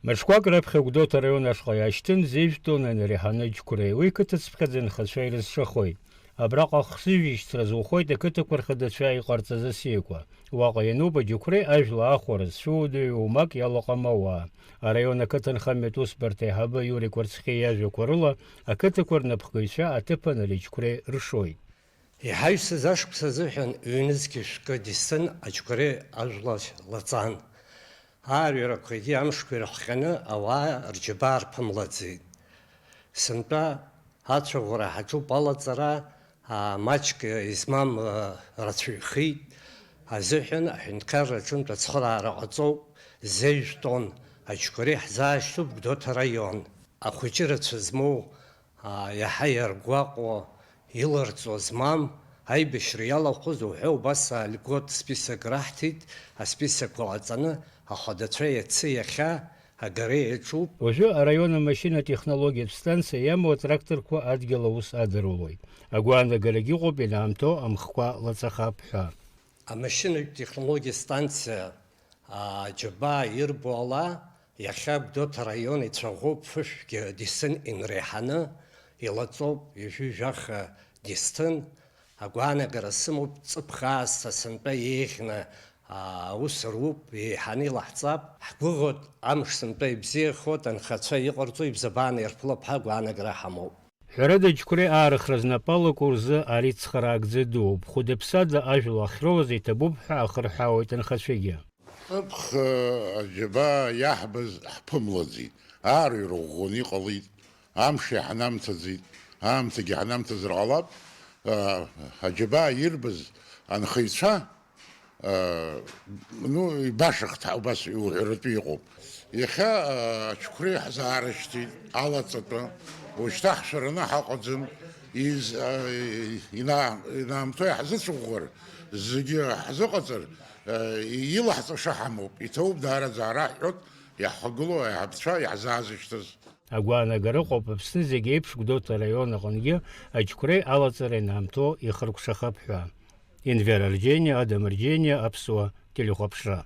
Мышқәак раԥхьа Гәдоуҭа араион ашҟа иаашьҭын зежә тоннан иреиҳаны аџьқәреи. Уи қыҭацԥхьаӡа инхацәа ирызшахоит. Абраҟа хсыжәишьҭра зухоит ақыҭақәа рхадацәа иҟарҵаз асиақәа. Уаҟа иануп аџьықәреи ажәла ахәара зцәыуадаҩу оумак иалаҟам ауаа. Араион ақыҭанхамҩатә усбарҭа аиҳабы Иури Кәарцхьиа иажәақәа рыла ақыҭақәа рнапхгаҩцәа аҭыԥан аџьқәреи ршоит. Иҳаҩсыз ашықәс азыҳәан ҩнызқьи шәкы дистын аџьқәреи ажәла лаҵан. Аарҩарақәагьы амшқәа ирыхҟьаны ауаа рџьабаа рԥымлаӡеит. Сынтәа ацәаӷәара ҳаҿуп алаҵара маҷк измам рацәаҩхеит азыҳәан аҳәынҭқарра аҿынтә ацхыраара ҟаҵоуп. Зежә тонн аџьқәреи ҳзаашьҭуп Гәдоуҭа араион. Ахәыҷы рацәа змоу иаҳа иаргәаҟуа иларҵо змам аибашьра иалахәыз уҳәа убас льгот список раҳҭеит. Асписокқәа ҟаҵаны ахадацәа иацы иахьа агареи иаҿуп. Уажәы араион амашьынатехнологиатә станциа иамоу атракторқәа адгьыл аус адыруалоит. Агәаанагарагьы ыҟоуп ианаамҭоу амхқәа лаҵахап ҳәа. Амашьынатә технологиатә станциа аџьабаа ирбо ала иахьа Гәдоуҭа араион ицәаӷәоуп фышәгьы дистын инреиҳаны илаҵоуп ижәижәаха дистын. Агәаанагара сымоуп ҵыԥх аасҭа сынтәа еиӷьны аус руп, еиҳаны илаҳҵап. Ҳгәыӷот амш сынтәа ибзиахоит, анхацәа иҟарҵо ибзабааны ирԥылап ҳәа агәаанагара ҳамоуп. Ҳәарада аџьқәреи аарыхра знапалаку рзы ари цхыраагӡа дууп. Хәыда-ԥсада ажәла ахьроуаз иҭабуп ҳәа ахырҳәаауеит анхацәагьы. Ыԥх аџьабаа иаҳбаз ҳԥымлаӡеит. Аарҩара ӷәӷәаны иҟалеит. Амш иҳанамҭаӡеит. Аамҭагьы ҳанамҭазар ҟалап. Аџьабаа ирбаз анхаҩцәа ибашахт убас иуҳәаратәы иҟоуп. Иахьа аџьқәреи ҳзаарышьҭит алаҵатәы. Уажәшьҭа ҳшәараны ҳаҟаӡам. Инаамҭоу иаҳзыцәӷәӷәар, зегьы ҳзыҟаҵар, илаҳҵаша ҳамоуп. Иҭоуп даараӡа ҳраҳҳәот, иаҳхагылоу аиҳабцәа иаҳзаазышьҭыз. Агәаанагара ыҟоуп Аԥсны зегь еиԥш Гәдоуҭа араион аҟынгьы аџьқәреи алаҵара инаамҭоу ихыркәшахап ҳәа. Инвера Рџьениа, Адам Рџьениа, Аԥсуа телехәаԥшра.